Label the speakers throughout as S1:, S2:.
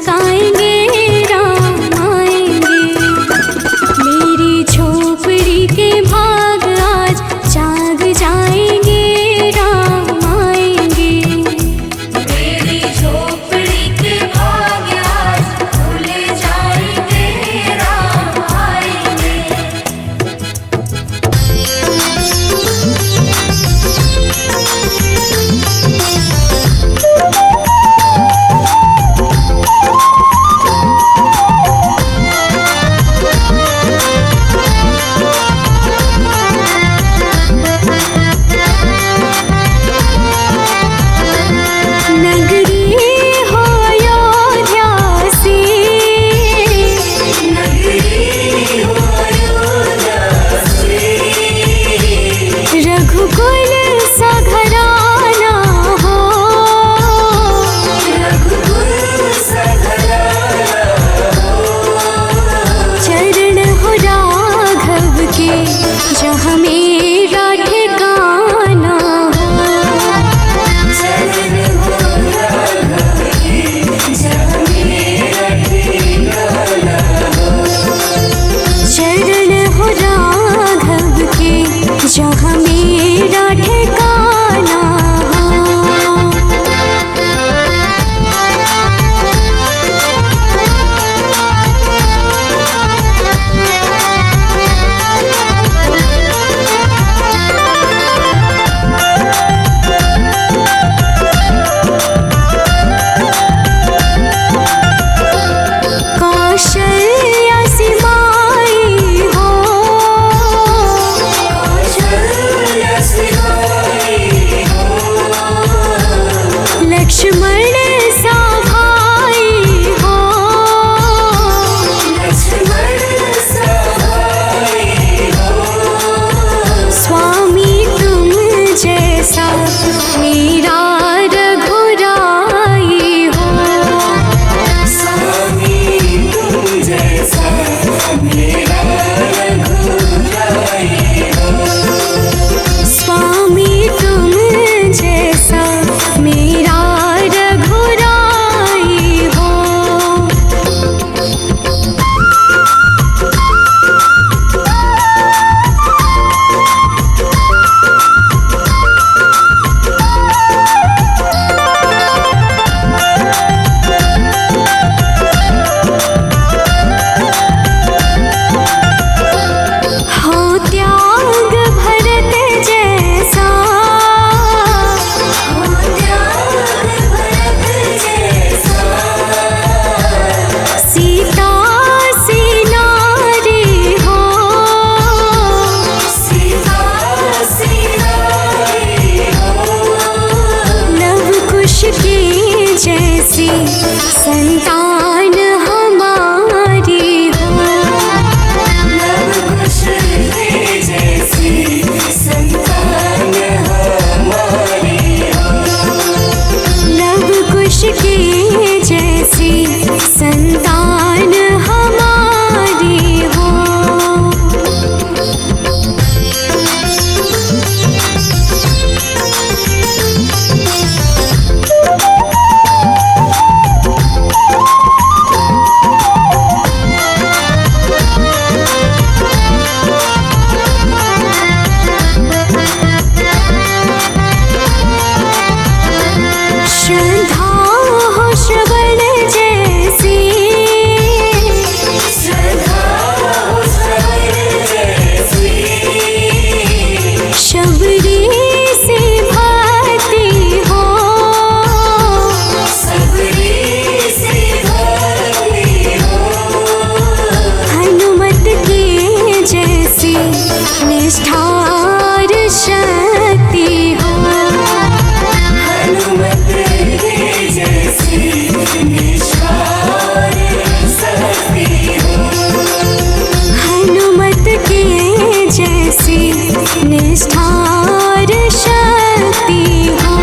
S1: मुस्काएंगे राम आएंगे। मेरी झोपड़ी के भाग आज जाग जाएंगे राम आएंगे।
S2: मेरी झोपड़ी के भाग आज खुल जाएंगे राम आएंगे।
S1: रघुकुल सा घराना हो,
S2: रघुकुल सा घराना हो।
S1: चरण हो राघव के जहाँ मेरा ठिकाना हो।
S2: चरण हो राघव के जहाँ मेरा ठिकाना हो।
S1: चरण हो राघव के जहाँ मेरा ठिकाना हो। कौशल्या सी माई हो,
S2: कौशल्या सी माई हो।
S1: लक्ष्मण सा भाई हो,
S2: लक्ष्मण सा भाई हो।
S1: स्वामी तुम जैसा मेरा रघुराई हो।
S2: स्वामी तुम जैसा मेरा रघुराई हो।
S1: स्वामी तुम जैसा मेरा रघुराई हो। हो त्याग भरत जैसा,
S2: हो त्याग भरत जैसा।
S1: सीता सी नारी हो,
S2: सीता सी नारी हो।
S1: लव कुश की जैसी संतान हमारी हो।
S2: लव कुश की जैसी संतान हमारी हो।
S1: लव कुश की जैसी संतान हमारी हो। श्रद्धा हो श्रवण जैसी,
S2: श्रद्धा हो श्रवण जैसी।
S1: शबरी से भक्ति हो,
S2: सबरी से भक्ति हो।
S1: हनुमत की जैसी निष्ठार शक्ति हो।
S2: हनुमत की जैसी निष्ठार शक्ति हो।
S1: हनुमत की जैसी निष्ठार शक्ति हो।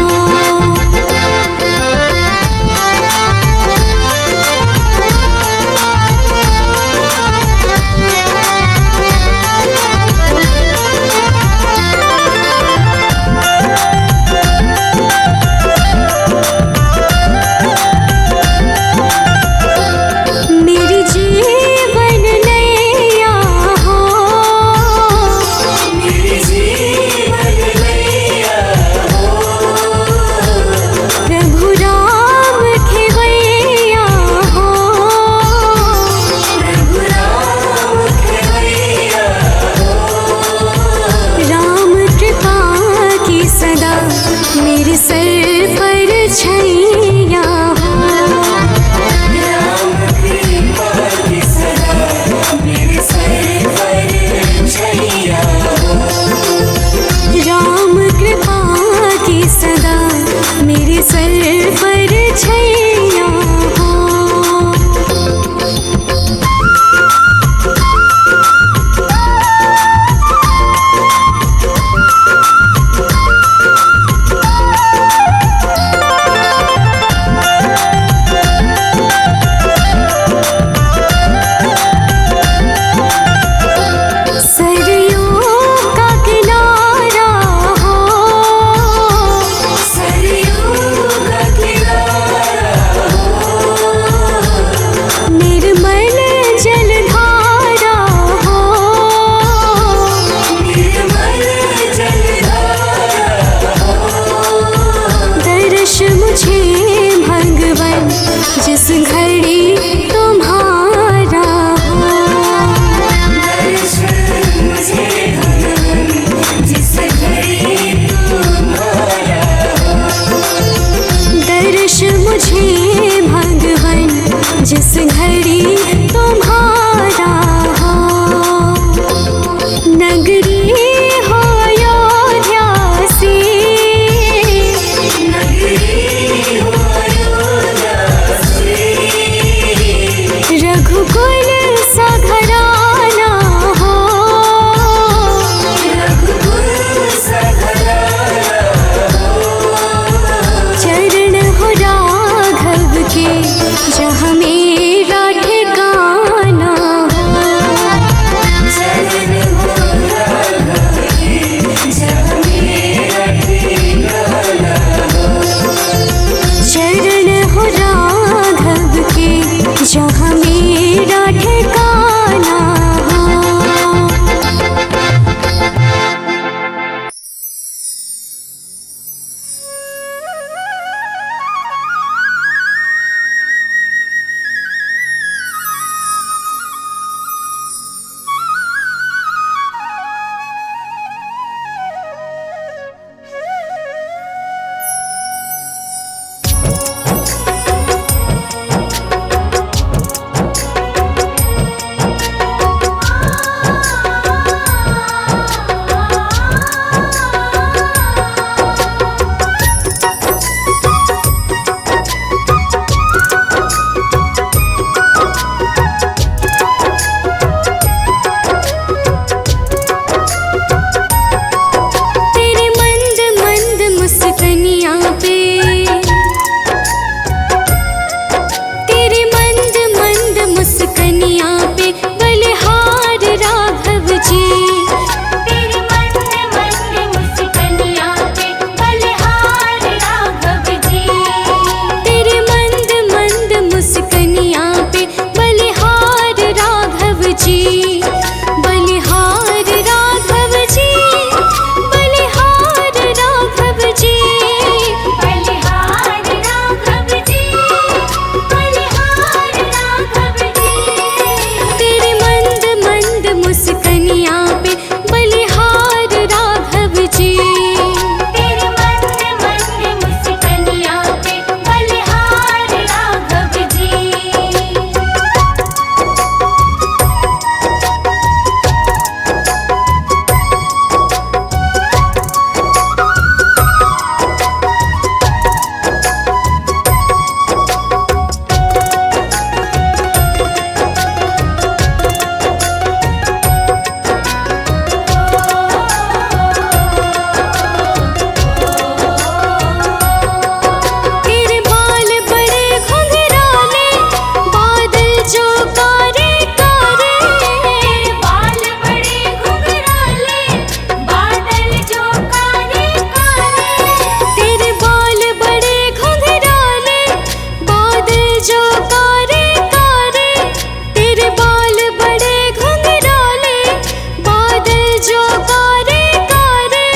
S1: जो गारे गारे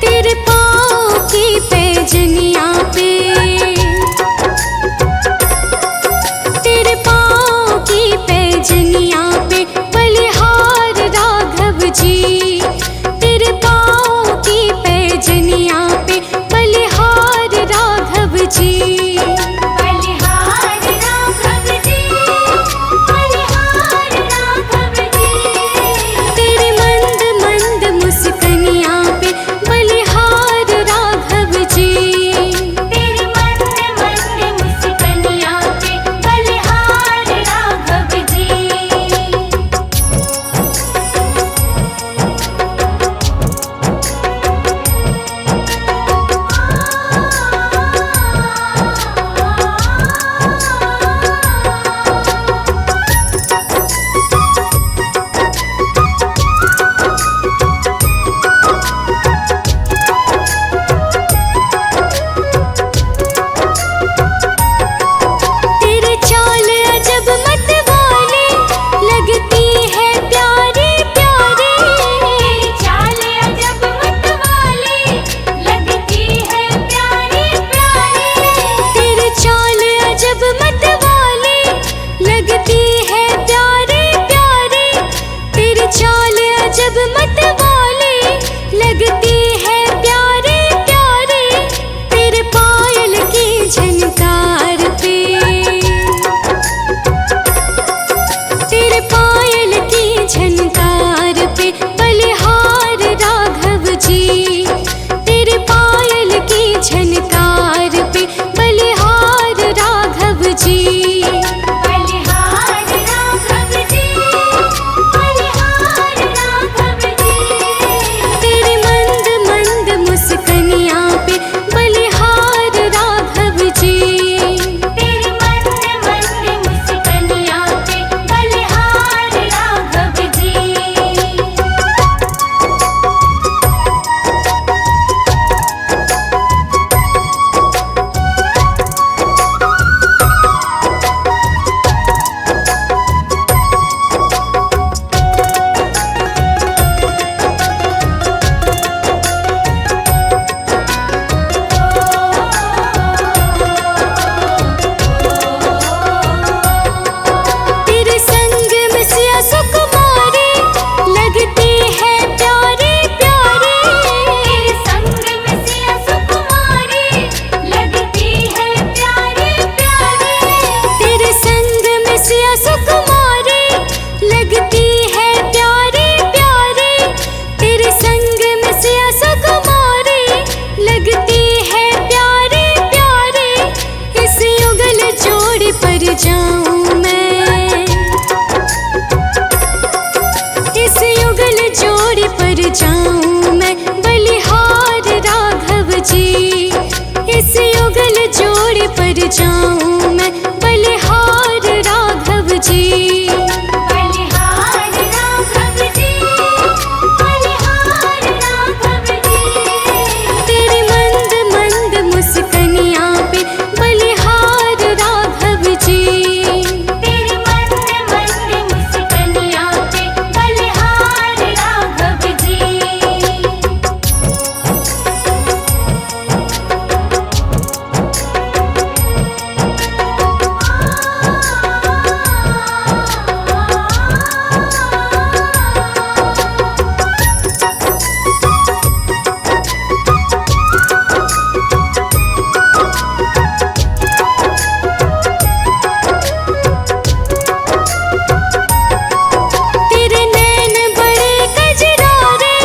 S1: तेरे पाँव की पैजनिया पे, तेरे पाँव की पैजनिया पे बलिहार राघव जी, तेरे पाँव की पैजनिया पे बलिहार राघव जी।
S2: बलिहार राघव जी, बलिहार राघव जी।
S1: तेरे मंद मंद मुस्कनिया पे बलिहार राघव जी,
S2: तेरी मंद मंद मुस्कनिया पे बलिहार राघव जी।
S1: तेरे चाल अजब मतवाली लगती है प्यारी प्यारी,
S2: तेरी चाल अजब मतवाली लगती है प्यारी प्यारी।
S1: तेरे चाल अजब मतवाली लगती है प्यारी प्यारी, तेरे चाल अजब मतवाली लगती है प्यारी प्यारी। तेरे पायल की झनकार पे, तेरे पायल की झनकार पे बलिहार राघव जी, तेरे पायल की झनकार पे बलिहार राघव जी।
S2: बलिहार राघव जी, बलिहार राघव जी।
S1: तेरे मंद मंद मुस्कनिया पे बलिहार राघव जी,
S2: तेरी मंद मंद मुस्कनिया पे बलिहार राघव जी।
S1: तेरे संग में सिया सुकुमारी लगती है प्यारी प्यारी,
S2: तेरे संग में सिया सुकुमारी लगती है प्यारी प्यारी।
S1: तेरे संग में सिया सुकुमारी लगती है प्यारी प्यारी, तेरे संग में सिया सुकुमारी लगती है प्यारी प्यारी। इस युगल जोड़ी पर जाऊं मैं, इस युगल जोड़ी पर जाऊं मैं बलिहार राघव जी, इस युगल जोड़ी पर जाऊं मैं बलिहार राघव जी।
S2: बलिहार राघव जी, बलिहार राघव जी।
S1: तेरे मंद मंद मुस्कनिया पे बलिहार राघव जी,
S2: तेरी मंद मंद मुस्कनिया पे बलिहार राघव जी।
S1: तेरे नैन बड़े कजरारे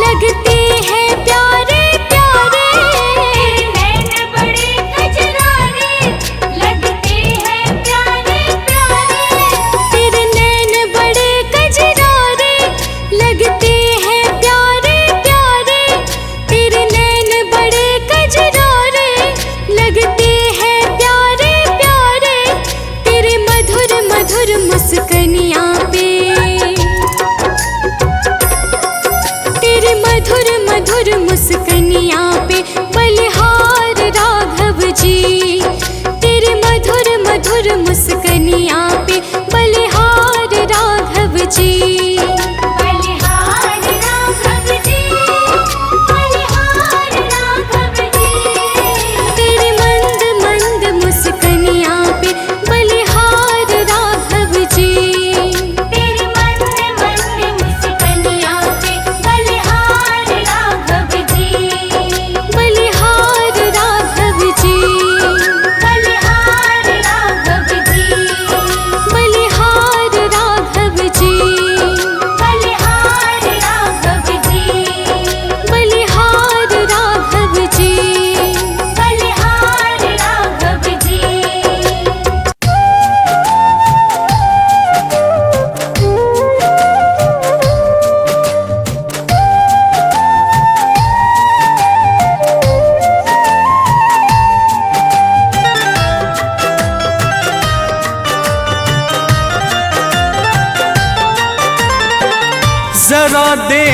S1: लगते हैं प्यारे प्यारे,
S2: तेरे नैन बड़े कजरारे लगते हैं प्यारे प्यारे।
S1: तेरे नैन बड़े कजरारे लगते हैं प्यारे प्यारे, तेरे नैन बड़े कजरारे लगते हैं प्यारे प्यारे। तेरे मधुर मधुर मुस्कनिया पे, तेरे मधुर मधुर मुस्कनिया पे बलिहार राघव जी, तेरे मधुर मधुर मुस्कनिया पे बलिहार राघव जी।
S2: बलिहार राघव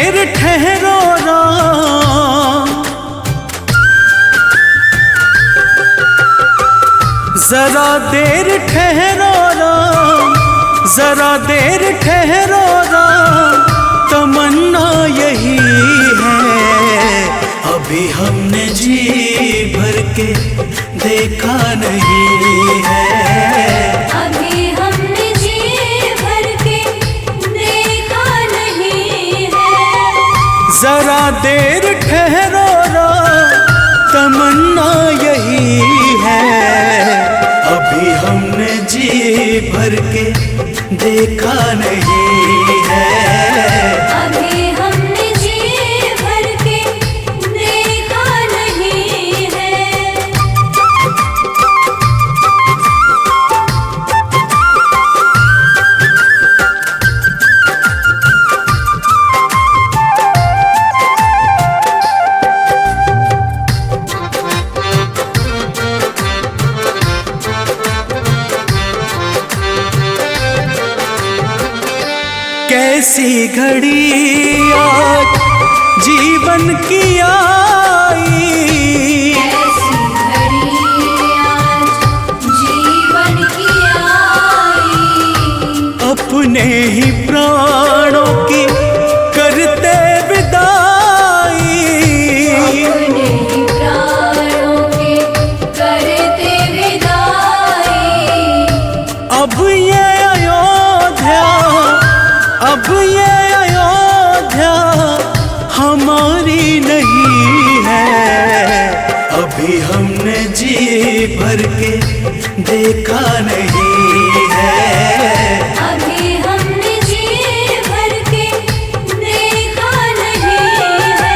S3: देर ठहरो राम, जरा देर ठहरो राम, जरा देर ठहरो राम, तमन्ना यही है। अभी हमने जी भर के देखा नहीं है,
S2: अभी हमने जी भर के देखा नहीं है।
S3: जरा देर ठहरो राम, तमन्ना यही है। अभी हमने जी भर के देखा नहीं है,
S2: अभी हमने जी भर के देखा नहीं है।
S3: कैसी घड़ी आज जीवन की आई,
S2: ऐसी घड़ी आज जीवन की आई,
S3: अपने ही प्राणों की करते विदाई।
S2: अपने ही प्राणों के करते विदाई।
S3: अब ये अयोध्या, अब ये अयोध्या हमारी नहीं है। अभी हमने जी भर के देखा नहीं है,
S2: अभी हमने जी भर के देखा नहीं है।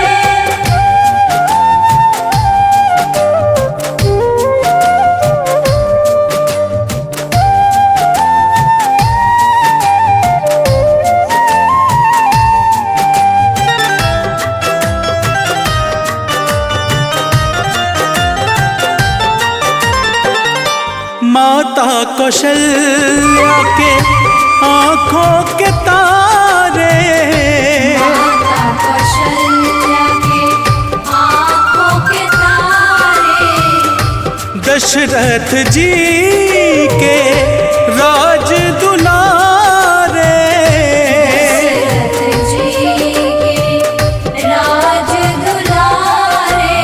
S3: माता कौशल्या के आंखों के तारे,
S2: माता कौशल्या के आँखों के तारे,
S3: दशरथ जी के राज दुलारे।
S2: दशरथ जी के राज दुलारे।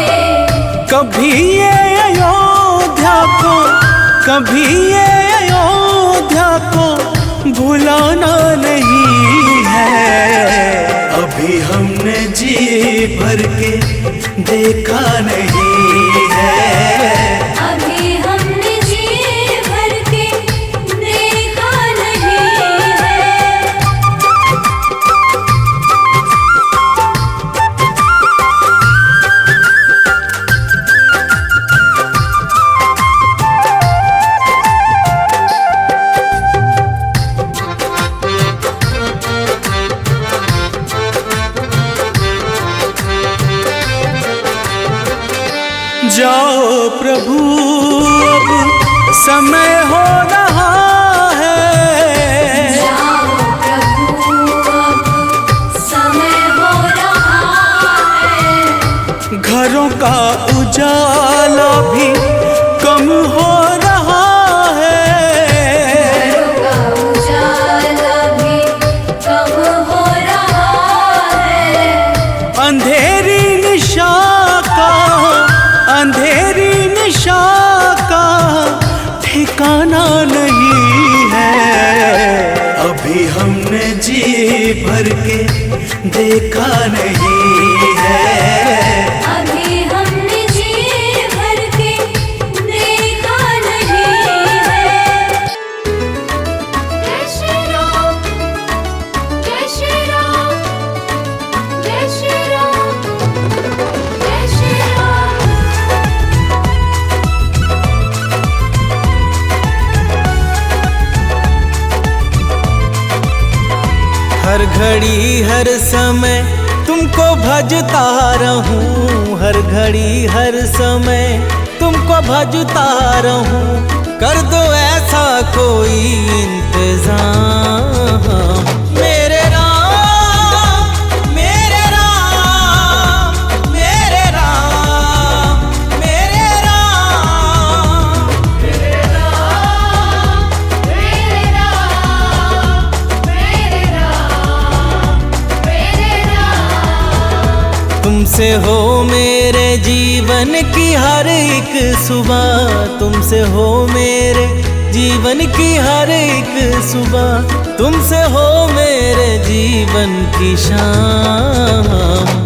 S3: कभी ये अयोध्या को, कभी ये अयोध्या को भुलाना नहीं है। अभी हमने जी भर के देखा नहीं है,
S2: अभी हमने जी भर के देखा नहीं है।
S3: जाओ प्रभु अब समय हो रहा है,
S2: जाओ प्रभु अब समय हो रहा है।
S3: घरों का उजाला भी कम हो रहा है,
S2: घरों का उजाला भी कम हो रहा है।
S3: अंधेरी निशा का, अंधेरी निशा का ठिकाना नहीं है। अभी हमने जी भर के देखा नहीं है,
S2: अभी हमने जी भर के देखा नहीं है। जय श्री राम, जय श्री राम, जय श्री राम, जय श्री राम।
S4: हर घड़ी हर समय तुमको भजता रहूं, हर घड़ी हर समय तुमको भजता रहूं। कर दो ऐसा कोई इंतजाम मेरे राम, मेरे तुमसे हो मेरे जीवन की हर एक सुबह, तुमसे हो मेरे जीवन की हर एक सुबह, तुमसे हो मेरे जीवन की शाम।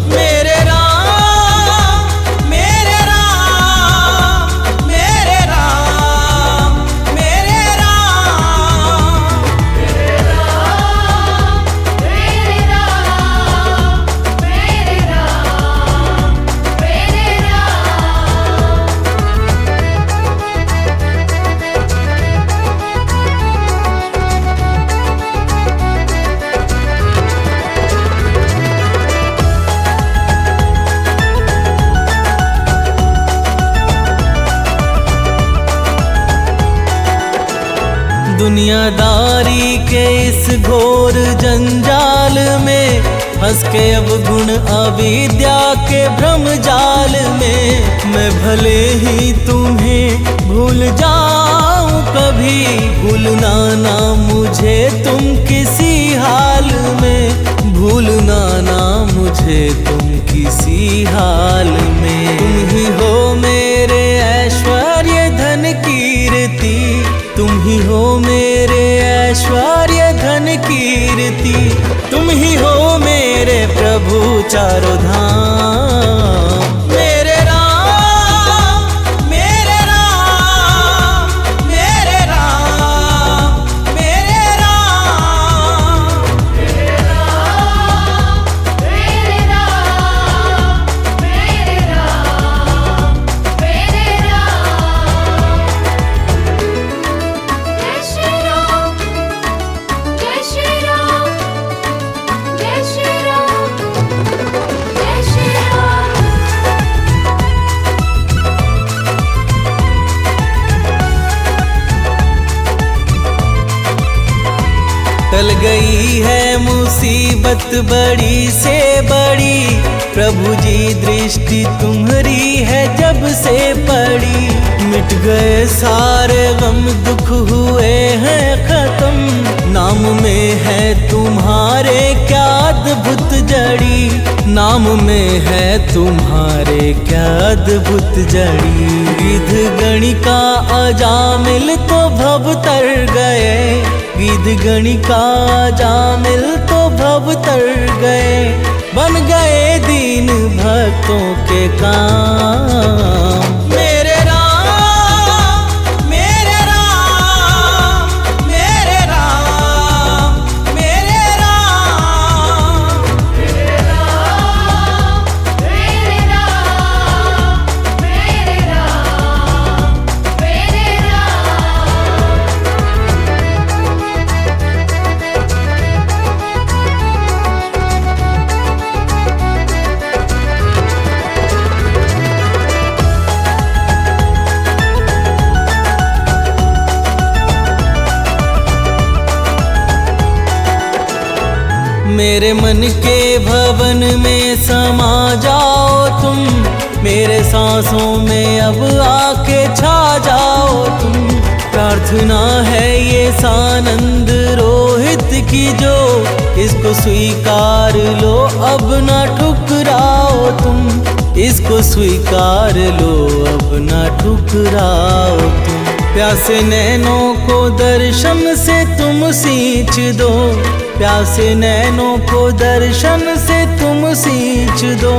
S4: मेरे राम, मेरे राम, मेरे राम, मेरे राम,
S2: मेरे राम, मेरे राम, मेरे राम, मेरे
S4: दुनियादारी के इस घोर जंजाल में फंस के अब गुण अविद्या के भ्रम जाल में, मैं भले ही तुम्हें भूल जाऊं कभी, भूलना ना मुझे तुम किसी हाल में, भूलना ना मुझे तुम किसी हाल में। तुम ही हो मेरे ऐश्वर्य धन कीर्ति, तुम ही हो मेरे ऐश्वर्य धन कीर्ति, तुम ही हो मेरे प्रभु चारों धाम। मेरे राम, मेरे राम, मेरे राम, मेरे राम,
S2: मेरे राम, मेरे राम, मेरे राम, मेरे राम। जय श्री राम, जय श्री राम, जय श्री राम, जय श्री राम।
S4: टल गई है मुसीबत बड़ी से बड़ी, प्रभु जी दृष्टि तुम्हारी है जब से पड़ी, मिट गए सारे गम दुख हुए हैं खत्म, नाम में है तुम्हारे क्या अद्भुत जड़ी, नाम में है तुम्हारे क्या अद्भुत जड़ी। गिद्ध गणिका अजामिल तो भव तर गए, गिद्ध गणिका अजामिल तो भव तर गए, बन गए दीन भक्तों के काम। मेरे राम, मेरे राम, मेरे राम, मेरे राम,
S2: मेरे राम, मेरे राम, मेरे राम, मेरे
S4: मेरे मन के भवन में समा जाओ तुम, मेरे सांसों में अब आके छा जाओ तुम, प्रार्थना है ये सानंद रोहित की जो, इसको स्वीकार लो अब ना ठुकराओ तुम, इसको स्वीकार लो अब ना ठुकराओ तुम। प्यासे नैनों को दर्शन से तुम सींच दो, प्यासे नैनों को दर्शन से तुम सींच दो,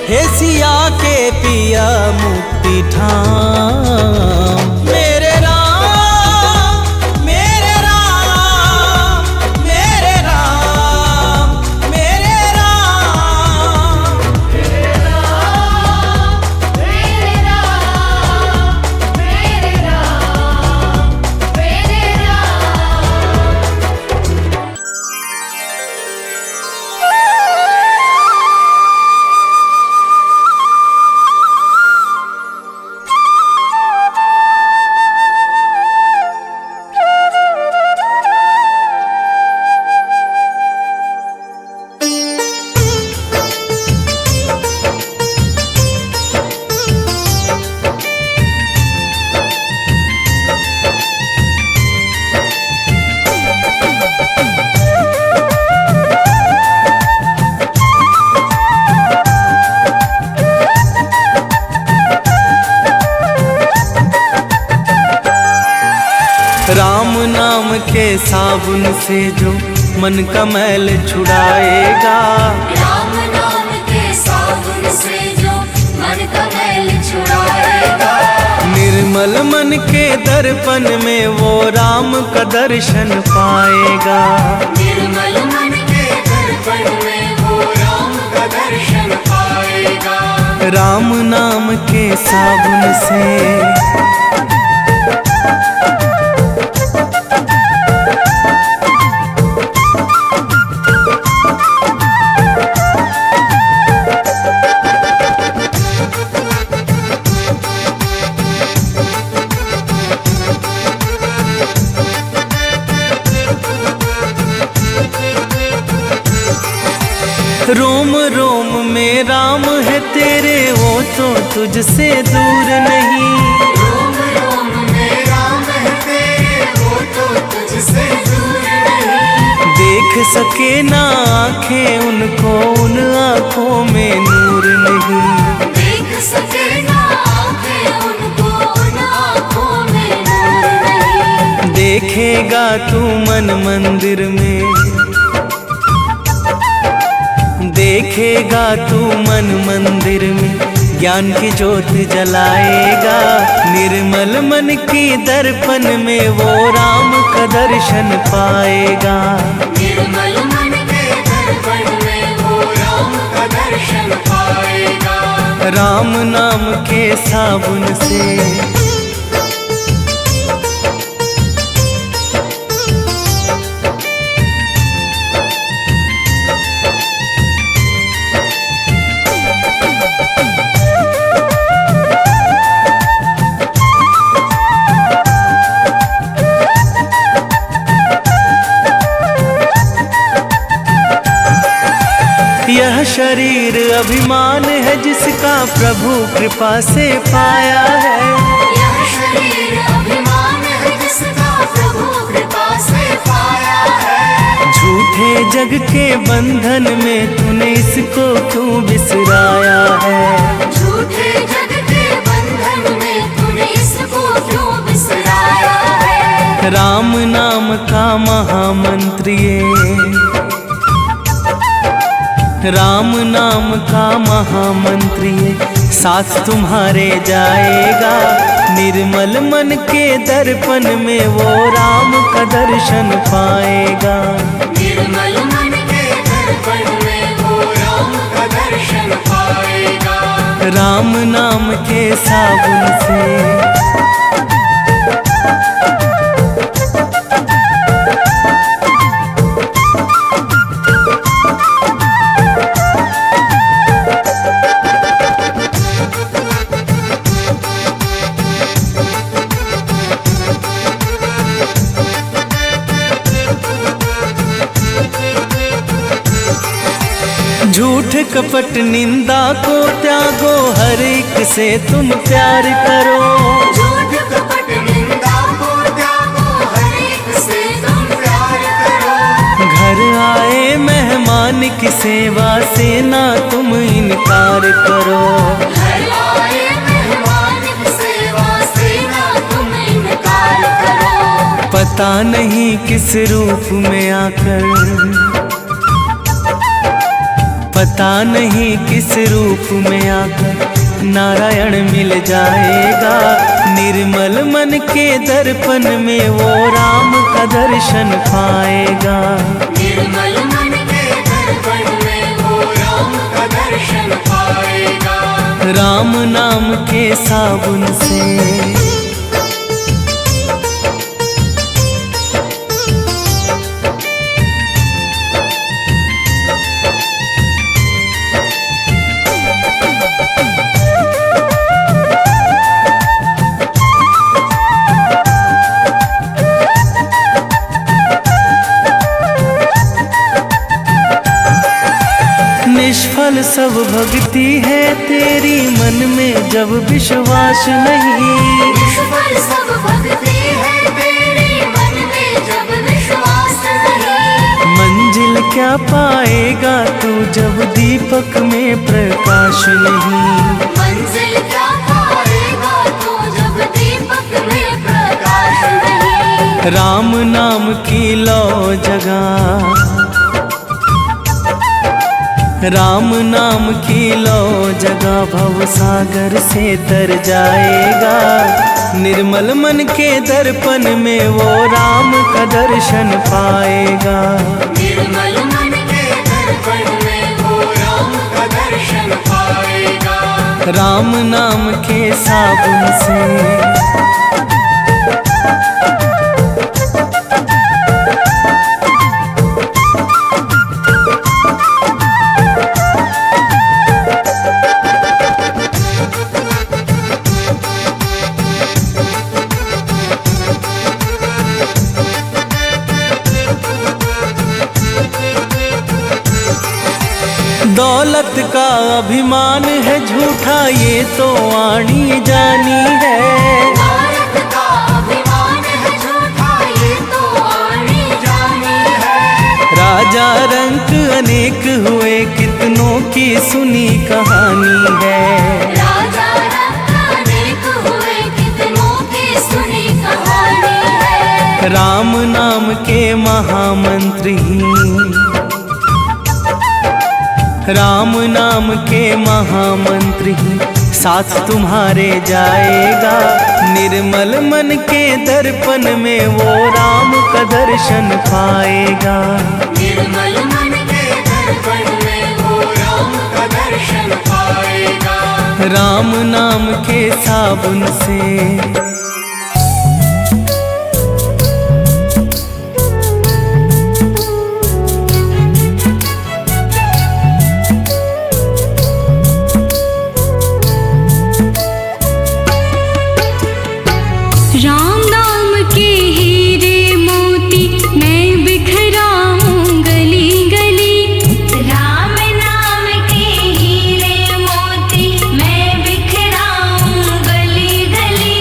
S4: हे सिया के पिया मुक्ति ठाम। मेरे राम, मेरे राम, मेरे राम, मेरे राम,
S2: मेरे राम, मेरे राम, मेरे राम, मेरे राम।
S3: साबुन से जो मन का मैल छुड़ाएगा।
S2: राम नाम के साबुन से जो मन का मैल छुड़ाएगा।
S3: निर्मल मन के दर्पण में वो राम का दर्शन पाएगा।
S2: निर्मल मन के दर्पण में वो राम का दर्शन पाएगा।
S3: राम नाम के साबुन से रोम रोम में राम है तेरे, वो तो तुझसे दूर नहीं।
S2: रोम रोम में राम है तेरे, वो तो तुझसे दूर नहीं।
S3: देख सके ना आँखें उनको, उन आँखों में नूर नहीं।
S2: देख सके ना आँखें उनको, उन आँखों में नूर नहीं।
S3: देखेगा तू मन मंदिर में, देखेगा तू मन मंदिर में, ज्ञान की ज्योत जलाएगा। निर्मल मन की दर्पण में वो राम का दर्शन पाएगा।
S2: निर्मल मन के दर्पण में वो राम का दर्शन पाएगा।
S3: राम नाम के साबुन से यह शरीर अभिमान है जिसका प्रभु कृपा से पाया है।
S2: यह शरीर अभिमान है जिसका प्रभु कृपा से पाया है।
S3: झूठे जग के बंधन में तूने इसको क्यों बिसराया है।
S2: झूठे जग के बंधन में तूने इसको क्यों बिसराया है।
S3: राम नाम का महामंत्र ये, राम नाम का महामंत्र ये साथ तुम्हारे जाएगा। निर्मल मन के दर्पण में वो राम का दर्शन पाएगा।
S2: निर्मल मन के दर्पण में वो राम का दर्शन पाएगा।
S3: राम नाम के साबुन से झूठ कपट निंदा को त्यागो, हर एक से तुम प्यार करो।
S2: झूठ कपट निंदा को त्यागो, हर एक से तुम प्यार करो।
S3: घर आए मेहमान की सेवा से ना तुम इनकार करो।
S2: घर आए मेहमान की सेवा से ना तुम इनकार करो।
S3: पता नहीं किस रूप में आकर, पता नहीं किस रूप में आकर नारायण मिल जाएगा। निर्मल मन के दर्पण में वो राम का दर्शन पाएगा।
S2: निर्मल मन के दर्पण में वो राम का दर्शन पाएगा।
S3: राम नाम के साबुन से निष्फल सब भक्ति है तेरी, मन में जब विश्वास नहीं।
S2: निष्फल सब भक्ति है तेरी, मन में जब विश्वास नहीं।
S3: मंजिल क्या पाएगा तू जब दीपक में प्रकाश नहीं।
S2: मंजिल क्या पाएगा तू जब दीपक में प्रकाश नहीं।
S3: राम नाम की लो जगह, राम नाम की लो जगह भव सागर से तर जाएगा। निर्मल मन के दर्पण में वो राम का दर्शन पाएगा।
S2: निर्मल मन के दर्पण में वो राम का दर्शन पाएगा।
S3: राम नाम के साबुन से दौलत का अभिमान है झूठा ये तो आनी जानी है।
S2: भारत का अभिमान है झूठा ये तो आनी जानी है।
S3: राजा रंक अनेक हुए कितनों की सुनी कहानी है।
S2: राजा रंक अनेक हुए कितनों की सुनी कहानी है।
S3: राम नाम के महामंत्री, राम नाम के महामंत्री साथ तुम्हारे जाएगा। निर्मल मन के दर्पण में वो राम का दर्शन पाएगा।
S2: निर्मल मन के दर्पण में वो राम का दर्शन पाएगा।
S3: राम नाम के साबुन से
S1: राम नाम के हीरे मोती मैं बिखराऊं गली गली। राम नाम के हीरे मोती मैं बिखराऊं गली गली।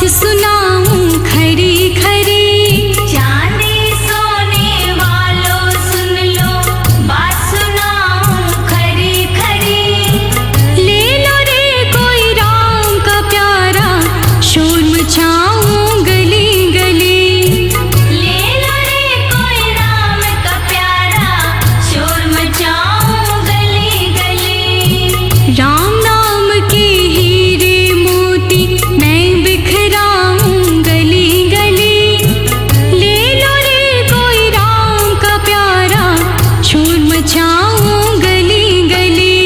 S1: सुनाऊं खरी खरी। चांदी सोने वालों सुन लो, बात सुनाऊं खरी खरी। ले लो रे कोई राम का प्यारा, शोर मचाऊं गली गली। ले लो रे कोई राम का प्यारा, शोर मचाऊं गली गली। राम नाम के हीरे मोती मैं बिखराऊं गली गली। ले लो रे कोई राम का प्यारा, शोर मचाऊं गली गली।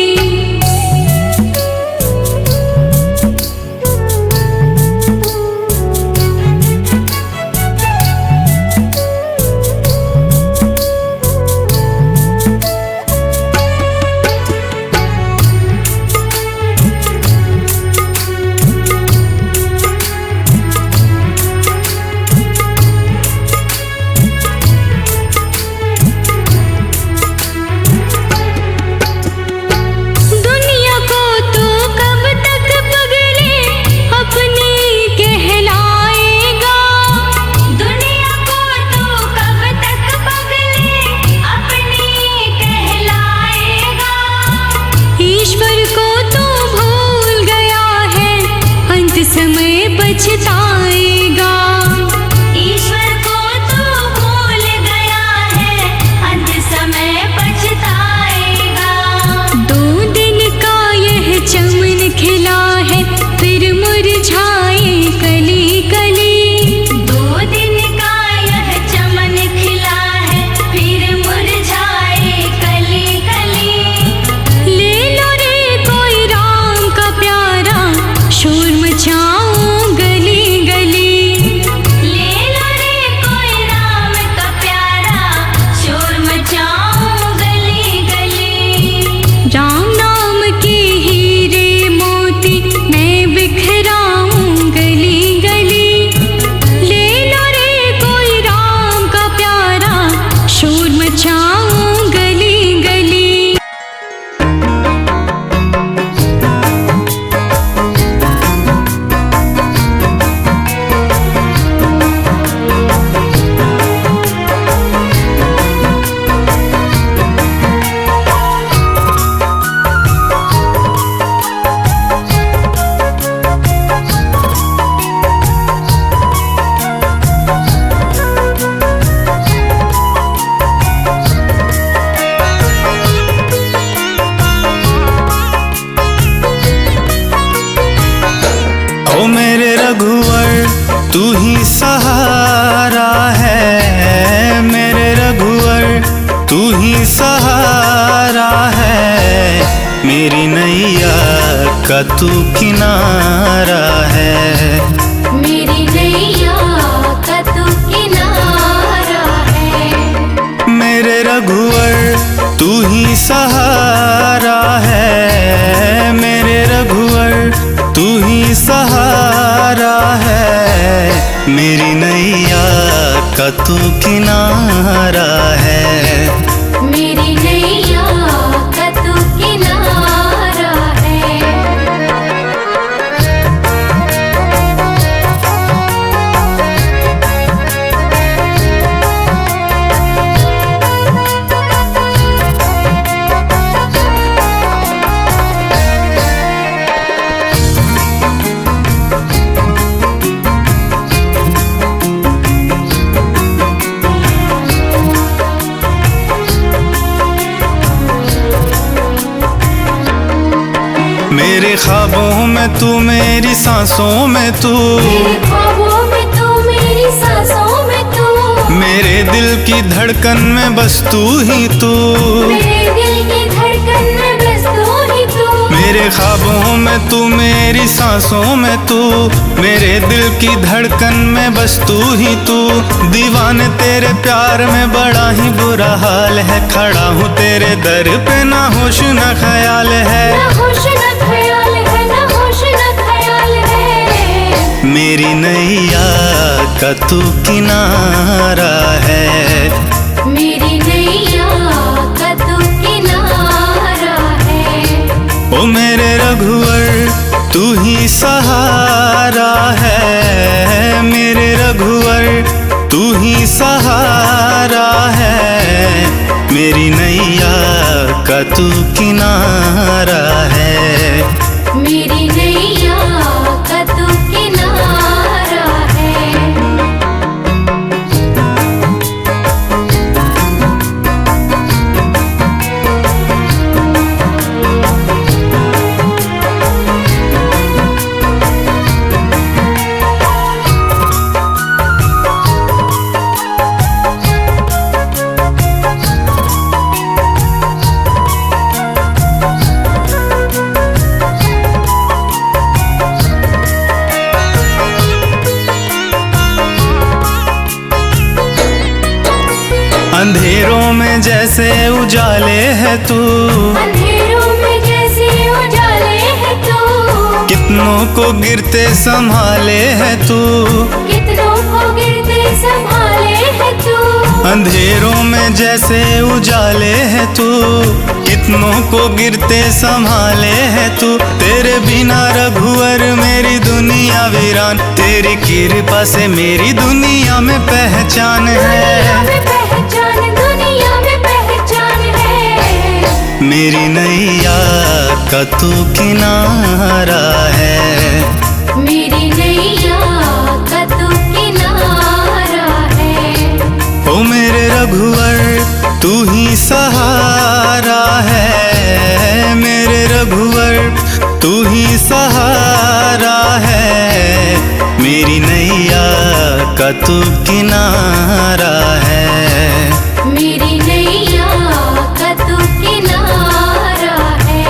S1: दुनिया को तो कब तक पगले अपनी कहलाएगा। दुनिया को तो कब तक पगले अपनी कहलाएगा। ईश्वर को तो भूल गया है, अंत समय पछताएगा। ईश्वर को तो भूल गया है, अंत समय पछताएगा। 2 दिन का यह चमन खिला है, फिर मुरझाए कली कली। 2 दिन का यह चमन खिला है, फिर मुरझाए कली कली। ले लो रे कोई राम का प्यारा, शोर मचाऊं गली गली। ले लो रे कोई राम का प्यारा, शोर मचाऊं गली गली। राम नाम के हीरे मोती मैं बिखराऊं गली गली। ले लो रे कोई राम का प्यारा, शोर मचाऊं गली गली।
S3: ओ मेरे रघुवर तू ही सहारा है, मेरे रघुवर तू ही सहारा है। मेरी नैया का तू किनारा है।
S1: मेरी नैया का तू किनारा है।
S3: मेरे रघुवर तू ही सहारा है, मेरे रघुवर तू ही सहारा है। मेरी नैया का तू किनारा है।
S1: मेरी नैया का तू किनारा है।
S3: मेरे ख्वाबों में तू, मेरी सांसों में तू,
S1: मेरे ख्वाबों में तू, मेरी सांसों में तू।
S3: मेरे दिल की धड़कन में बस तू ही तू।
S1: मेरे दिल की धड़कन में बस तू ही तू।
S3: मेरे ख्वाबों में तू, मेरी सांसों में तू, मेरे दिल की धड़कन में बस तू ही तू। दीवाने तेरे प्यार में बड़ा ही बुरा हाल है, खड़ा हूँ तेरे दर पे ना होश ना ख्याल है।
S1: ना होश ना ख्याल है, ना होश ना ख्याल है।
S3: मेरी नैया का तू किनारा है।
S1: मेरी नैया का तू किनारा है।
S3: ओ मेरे रघुवर तू ही सहारा है।
S5: रघुवर तू ही सहारा है, मेरी नैया का तू किनारा है।
S1: मेरी नैया का तू किनारा है।
S5: अंधेरों में जैसे उजाले है तू,
S1: अंधेरों में जैसे उजाले है तू,
S5: कितनों को गिरते संभाले है तू।
S1: कितनों को गिरते संभाले है तू।
S5: अंधेरों में जैसे उजाले है तू, कितनों को गिरते संभाले है तू। तेरे बिना रघुवर मेरी दुनिया वीरान, तेरी कृपा से मेरी दुनिया में पहचान
S1: दुनिया
S5: है।
S1: में पहचान, दुनिया में पहचान है।
S5: मेरी नैया का तू किनारा है।
S1: मेरी नैया का तू किनारा है।
S5: ओ मेरे रघुवर तू ही सहारा है, मेरे रघुवर तू ही सहारा है। मेरी नैया का तू किनारा है।
S1: मेरी नैया का तू किनारा है।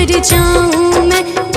S1: कर जाऊं मैं